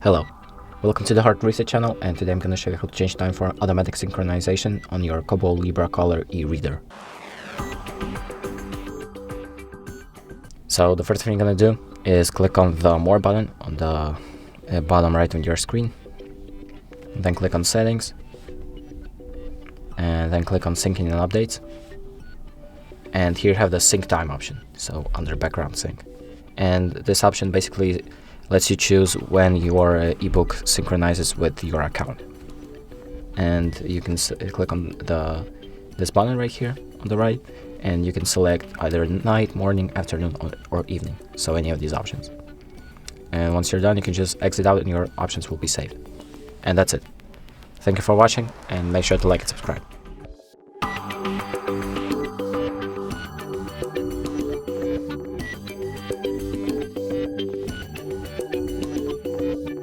Hello, welcome to the Hard Reset channel, and today I'm going to show you how to change time for automatic synchronization on your Kobo Libra Colour e-reader. So the first thing you're going to do is click on the More button on the bottom right of your screen, then click on Settings, and then click on Syncing and Updates. And here you have the Sync Time option, so under Background Sync. And this option basically lets you choose when your ebook synchronizes with your account. And you can click on this button right here on the right, and you can select either night, morning, afternoon, or evening, so any of these options. And once you're done, you can just exit out and your options will be saved. And that's it. Thank you for watching, and make sure to like and subscribe.